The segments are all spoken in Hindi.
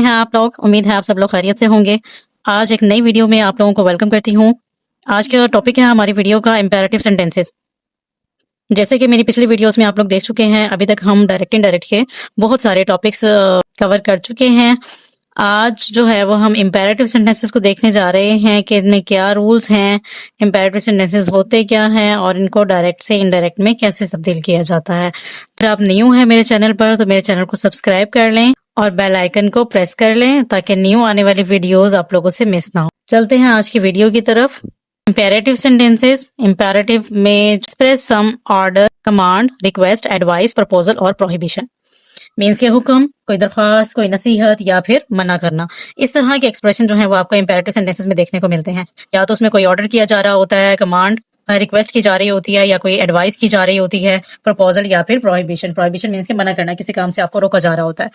हैं आप लोग? उम्मीद है आप सब लोग खैरियत से होंगे। आज एक नई वीडियो में आप लोगों को वेलकम करती हूँ। आज का टॉपिक है हमारी वीडियो का इम्पेरेटिव सेंटेंसेस। जैसे कि मेरी पिछली वीडियोस में आप लोग देख चुके हैं, अभी तक हम डायरेक्ट इनडायरेक्ट के बहुत सारे टॉपिक्स कवर कर चुके हैं। आज जो है वो हम इम्पेरेटिव सेंटेंसेस को देखने जा रहे हैं कि इनमें क्या रूल्स हैं, इम्पेरेटिव सेंटेंसेस होते क्या हैं और इनको डायरेक्ट से इनडायरेक्ट में कैसे तब्दील किया जाता है। अगर आप न्यू हैं मेरे चैनल पर तो मेरे चैनल को सब्सक्राइब कर लें और बेल आइकन को प्रेस कर लें ताकि न्यू आने वाली वीडियोस आप लोगों से मिस ना हो। चलते हैं आज की वीडियो की तरफ। Imperative sentences. इम्पेरेटिव में express some order, command, request, advice, proposal और प्रोहिबिशन। मीन्स के हुक्म, कोई दरख्वास्त, कोई नसीहत या फिर मना करना। इस तरह के एक्सप्रेशन जो है वो आपको इम्पेरेटिव सेंटेंसेस में देखने को मिलते हैं। या तो उसमें कोई ऑर्डर किया जा रहा होता है, कमांड रिक्वेस्ट की जा रही होती है, या कोई एडवाइस की जा रही होती है, प्रपोजल या फिर प्रोहिबिशन। प्रोहिबिशन मीन्स के मना करना, किसी काम से आपको रोका जा रहा होता है।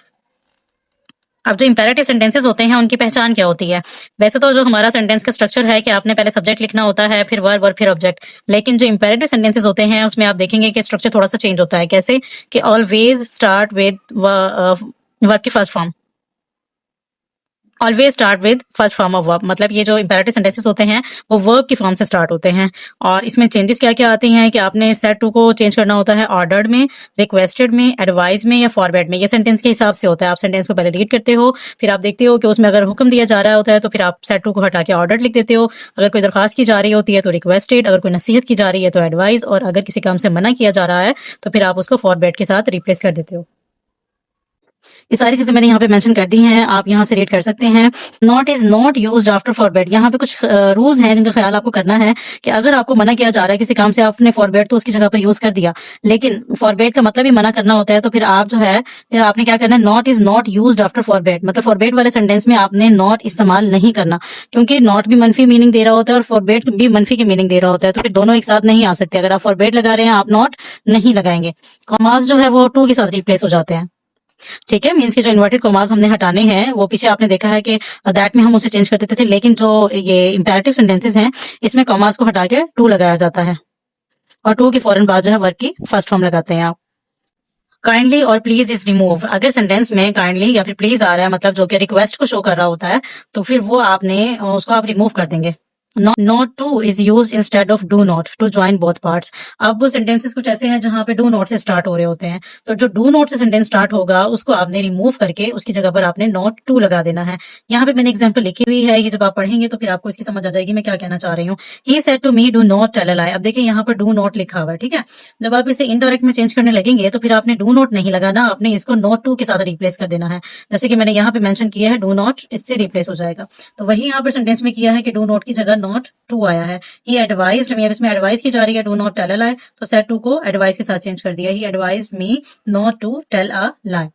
अब जो इम्पेरेटिव सेंटेंसेस होते हैं उनकी पहचान क्या होती है? वैसे तो जो हमारा सेंटेंस का स्ट्रक्चर है कि आपने पहले सब्जेक्ट लिखना होता है, फिर वर्ब, फिर ऑब्जेक्ट। लेकिन जो इम्पेरेटिव सेंटेंसेस होते हैं उसमें आप देखेंगे कि स्ट्रक्चर थोड़ा सा चेंज होता है। कैसे कि ऑलवेज स्टार्ट विद वर्ब की first form. Always start with first form of verb, मतलब ये जो इम्पेरेटिव सेंटेंसेस होते हैं वो वर्ब की फॉर्म से स्टार्ट होते हैं। और इसमें चेंजेस क्या क्या आती हैं कि आपने सेट टू को चेंज करना होता है ऑर्डर्ड में, रिक्वेस्टेड में, एडवाइस में या फॉरवर्ड में। ये सेंटेंस के हिसाब से होता है। आप सेंटेंस को पहले रीड करते हो, फिर आप देखते हो कि उसमें अगर हुक्म दिया जा रहा होता है तो फिर आप सेट टू को हटा के ऑर्डर्ड लिख देते हो। अगर कोई दरखास्त की जा रही होती है तो रिक्वेस्टेड, अगर कोई नसीहत की जा रही है तो एडवाइस, और अगर किसी काम से मना किया जा रहा है तो फिर आप उसको फॉरवर्ड के साथ रिप्लेस कर देते हो। ये सारी चीजें मैंने यहाँ पे मेंशन कर दी हैं, आप यहाँ से रीड कर सकते हैं। Not is not used after forward. यहाँ पे कुछ रूल्स हैं जिनका ख्याल आपको करना है कि अगर आपको मना किया जा रहा है किसी काम से, आपने फॉरवर्ड तो उसकी जगह पर यूज कर दिया, लेकिन फॉरवर्ड का मतलब ही मना करना होता है, तो फिर आप जो है फिर आपने क्या करना है, not is not used after forward, मतलब फॉरवर्ड वाले सेंटेंस में आपने नॉट इस्तेमाल नहीं करना, क्योंकि नॉट भी मनफी मीनिंग दे रहा होता है और फॉरवर्ड भी मनफी की मीनिंग दे रहा होता है, तो फिर दोनों एक साथ नहीं आ सकते। अगर आप फॉरवर्ड लगा रहे हैं आप नॉट नहीं लगाएंगे। कॉमास जो है वो टू के साथ रिप्लेस हो जाते हैं। ठीक है, मीन्स के जो इन्वर्टेड कॉमास हमने हटाने हैं वो पीछे आपने देखा है कि दैट में हम उसे चेंज कर देते थे, लेकिन जो ये इंपेरेटिव सेंटेंसेस हैं इसमें कॉमास को हटा के टू लगाया जाता है और टू के फौरन बाद जो है वर्ब की फर्स्ट फॉर्म लगाते हैं आप। काइंडली और प्लीज इज रिमूव। अगर सेंटेंस में काइंडली या फिर प्लीज आ रहा है, मतलब जो कि रिक्वेस्ट को शो कर रहा होता है, तो फिर वो आपने उसको आप रिमूव कर देंगे। Not to is use instead of do not to join both parts. अब सेंटेंसेस कुछ ऐसे हैं जहां पे डू नॉट से स्टार्ट हो रहे होते हैं, तो जो डू नॉट से सेंटेंस स्टार्ट होगा उसको आपने रिमूव करके उसकी जगह पर आपने नॉट टू लगा देना है। यहाँ पे मैंने एग्जांपल लिखी हुई है, ये जब आप पढ़ेंगे तो फिर आपको इसकी समझ आ जाएगी मैं क्या कहना चाह रही हूँ। He said to me do not tell a lie. अब देखिए यहाँ पर डू नॉट लिखा हुआ है, ठीक है। जब आप इसे इनडायरेक्ट में चेंज करने लगेंगे तो फिर आपने डू नॉट नहीं लगाना, आपने इसको नॉट टू के साथ रिप्लेस कर देना है। जैसे कि मैंने यहाँ पे मेंशन किया है डू नॉट, इससे रिप्लेस हो जाएगा। तो वही यहाँ पर सेंटेंस में किया है कि डू नॉट की जगह नॉट टू आया है। ही एडवाइज्ड मी, अब इसमें एडवाइस की जा रही है डू नॉट टेल अ लाई, तो सेड टू को एडवाइस के साथ चेंज कर दिया। He advised me not to tell a lie.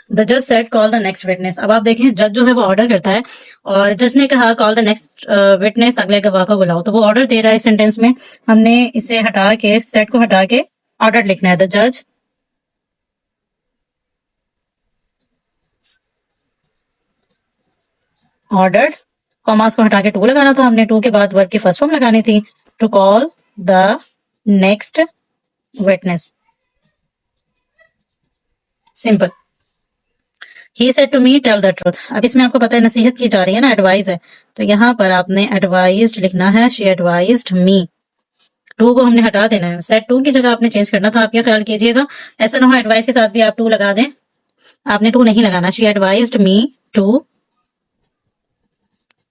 The जज said call the next witness. अब आप देखें जज जो है वो ऑर्डर करता है और जज ने कहा कॉल द नेक्स्ट विटनेस, अगले गवाह को बुलाओ, तो वो ऑर्डर दे रहा है। इस सेंटेंस में हमने इसे हटा के, सेट को हटा के ऑर्डर लिखना है। द जज ऑर्डर्ड, कॉमास को हटा के टू लगाना था हमने, टू के बाद वर्ब की फर्स्ट फॉर्म लगानी थी, to call the next witness. Simple. He said to me tell the truth. अब इसमें आपको पता है नसीहत की जा रही है ना, एडवाइस है, तो यहाँ पर आपने एडवाइज्ड लिखना है। She advised me. टू को हमने हटा देना है, सेड टू की जगह आपने चेंज करना था। आप क्या ख्याल कीजिएगा, ऐसा ना हो एडवाइस के साथ भी आप टू लगा दें। आपने टू नहीं लगाना। She advised me to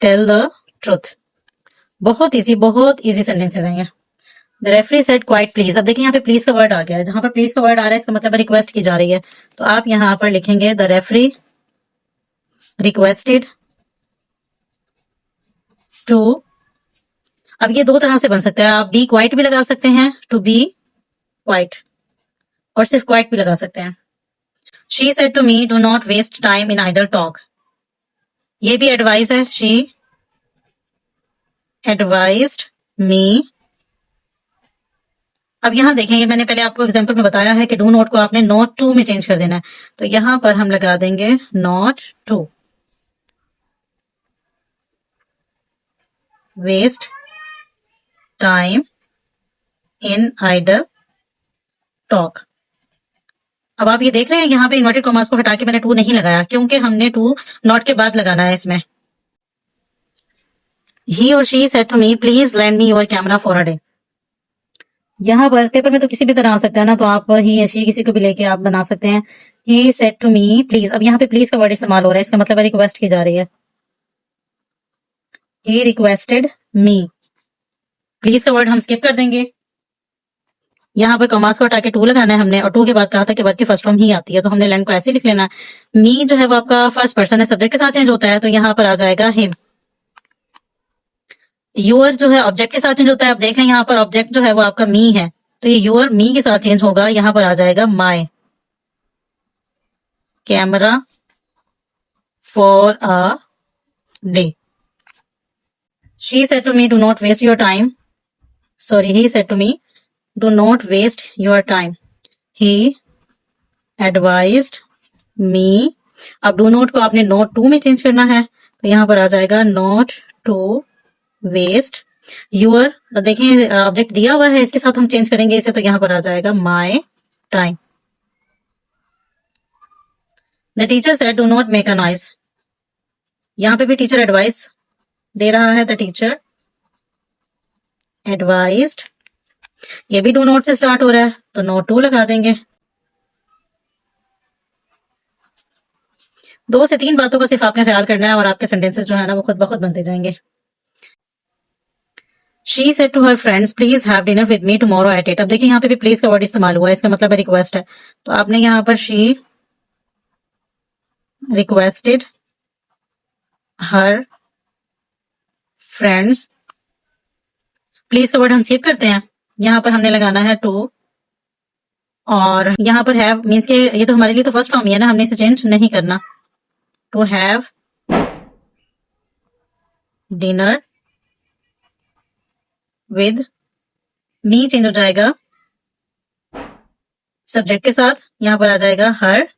tell the truth. बहुत इजी सेंटेंसेस हैं ये। The referee said quiet please. अब देखिए यहाँ पे प्लीज का वर्ड आ गया है, जहां पर प्लीज का वर्ड आ रहा है इसका मतलब रिक्वेस्ट की जा रही है, तो आप यहाँ पर लिखेंगे द रेफरी रिक्वेस्टेड टू। अब ये दो तरह से बन सकता है, आप बी क्वाइट भी लगा सकते हैं, टू बी क्वाइट, और सिर्फ क्वाइट भी लगा सकते हैं। She said to me do not waste time in idle talk. ये भी एडवाइस है। She advised me. अब यहाँ देखेंगे, मैंने पहले आपको एग्जांपल में बताया है कि डू नॉट को आपने नॉट टू में चेंज कर देना है, तो यहां पर हम लगा देंगे not to waste time in idle talk. अब आप ये देख रहे हैं यहाँ पे इन्वर्टेड कॉमास को हटा के मैंने टू नहीं लगाया, क्योंकि हमने टू नॉट के बाद लगाना है इसमें। ही और she said to me please lend me your camera for a day. यहाँ पर पेपर में तो किसी भी तरह आ सकता है ना, तो आप ही या शी किसी को भी लेके आप बना सकते हैं। He said to me please, अब यहाँ पे प्लीज का वर्ड इस्तेमाल हो रहा है, इसका मतलब है रिक्वेस्ट की जा रही है। ही रिक्वेस्टेड मी, प्लीज का वर्ड हम स्किप कर देंगे। यहाँ पर कॉमास को हटा के टू लगाना है हमने, और टू के बाद कहा था कि वर्ड की फर्स्ट फॉर्म ही आती है, तो हमने लैंड को ऐसे लिख लेना है। मी जो है वो आपका फर्स्ट पर्सन है, सब्जेक्ट के साथ चेंज होता है, तो यहाँ पर आ जाएगा हिम। यूअर जो है ऑब्जेक्ट के साथ चेंज होता है, आप देख लें यहाँ पर ऑब्जेक्ट जो है वो आपका मी है, तो ये यूअर मी के साथ चेंज होगा, यहाँ पर आ जाएगा my camera for a day. She said to me do not waste your time, sorry he said to me do not waste your time. He advised me, अब डू नॉट को आपने नॉट टू में चेंज करना है, तो यहाँ पर आ जाएगा नॉट टू वेस्ट यूर, देखिए ऑब्जेक्ट दिया हुआ है, इसके साथ हम चेंज करेंगे इसे, तो यहाँ पर आ जाएगा my time. The teacher said do not make a noise, यहाँ पे भी टीचर एडवाइस दे रहा है, द टीचर एडवाइज्ड, ये भी डू नॉट से स्टार्ट हो रहा है, तो नॉट टू लगा देंगे। 2 से 3 बातों का सिर्फ आपने ख्याल करना है और आपके सेंटेंसेस जो है ना वो खुद ब खुद बनते जाएंगे। She said to her friends please have dinner with me tomorrow at 8। अब देखिए यहाँ पे भी प्लीज का वर्ड इस्तेमाल हुआ है, इसका मतलब है रिक्वेस्ट है, तो आपने यहाँ पर she requested her friends, please का वर्ड हम स्किप करते हैं, यहाँ पर हमने लगाना है टू, और यहाँ पर हैव मीन्स के ये तो हमारे लिए तो फर्स्ट फॉर्म ही है ना, हमने इसे चेंज नहीं करना। To have dinner with me change हो जाएगा सब्जेक्ट के साथ, यहाँ पर आ जाएगा हर।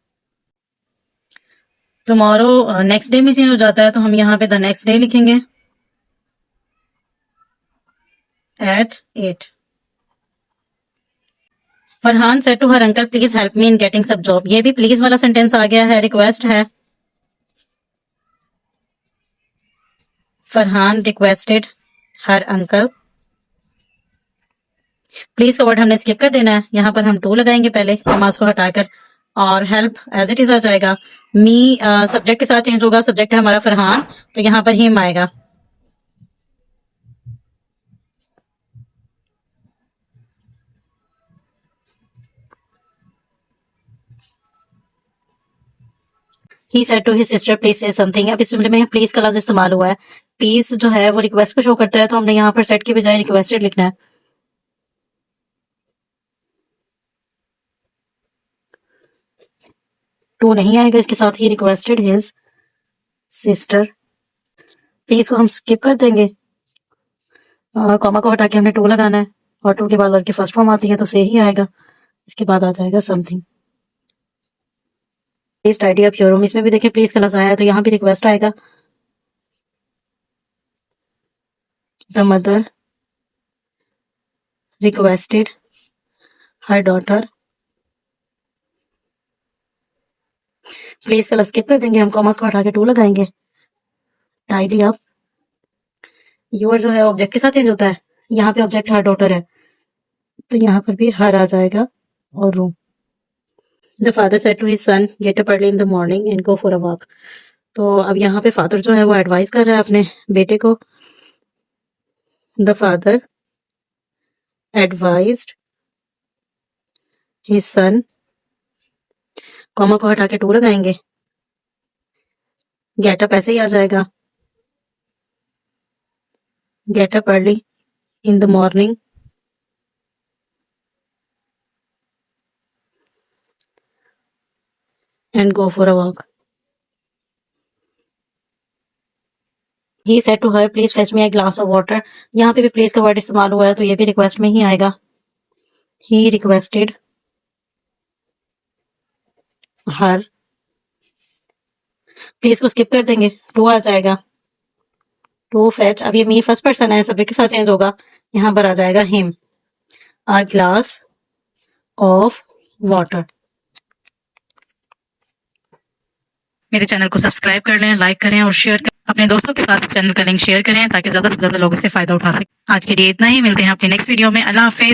टुमारो नेक्स्ट डे में चेंज हो जाता है, तो हम यहाँ पे द नेक्स्ट डे लिखेंगे at 8। Farhan said to her uncle please help me in getting सब जॉब, ये भी प्लीज वाला सेंटेंस आ गया है, रिक्वेस्ट है। Farhan requested her uncle, please का वर्ड हमने स्किप कर देना है, यहाँ पर हम टू लगाएंगे पहले कॉमास को हटाकर, और हेल्प एज इट इज आ जाएगा। मी सब्जेक्ट के साथ चेंज होगा, सब्जेक्ट है हमारा फरहान, तो यहाँ पर हिम आएगा। He said to his sister please say something, अब इस जुमले में प्लीज का लफ्ज इस्तेमाल हुआ है, प्लीज जो है वो रिक्वेस्ट को शो करता है, तो हमने यहाँ पर सेट के बजाय रिक्वेस्टेड लिखना है। टू नहीं आएगा, इसके साथ he requested his sister, please को हम स्किप कर देंगे, कॉमा को हटा के हमने टू लगाना है, और टू के बाद वर्ड की फर्स्ट फॉर्म आती है तो से ही आएगा, इसके बाद आ जाएगा something. Please tidy up your room, इसमें भी देखिए प्लीज का लफ्ज आया है, तो यहाँ भी रिक्वेस्ट आएगा। The mother requested her daughter, please का लफ्ज स्किप कर देंगे, हम कॉमास को हटा के टू लगाएंगे। टाइडी अप योर जो है ऑब्जेक्ट के साथ चेंज होता है, यहाँ पे ऑब्जेक्ट हर डॉटर है, तो यहाँ पर भी हर आ जाएगा, और room. The father said to his son get up early in the morning and go for a walk, तो अब यहाँ पे फादर जो है वो एडवाइस कर रहा है अपने बेटे को। The father advised his son, comma को हटा के टू लगाएंगे, गेट अप ऐसे ही आ जाएगा, get up early in the morning and go for a walk. He said to her please fetch me a glass of water, यहाँ पे भी प्लीज का वर्ड इस्तेमाल हुआ है, तो ये भी रिक्वेस्ट में ही आएगा। ही रिक्वेस्टेड हर, प्लीज को स्किप कर देंगे, टू आ जाएगा। टू फेच, अब ये मी फर्स्ट पर्सन है, सब्जेक्ट के साथ चेंज होगा, यहाँ पर आ जाएगा him a glass of water. मेरे चैनल को सब्सक्राइब कर लें, लाइक करें और शेयर करें। अपने दोस्तों के साथ चैनल का लिंक शेयर करें ताकि ज़्यादा से ज़्यादा लोग इससे फ़ायदा उठा सकें। आज के लिए इतना ही, मिलते हैं अपनी नेक्स्ट वीडियो में। अल्लाह हाफ़िज़।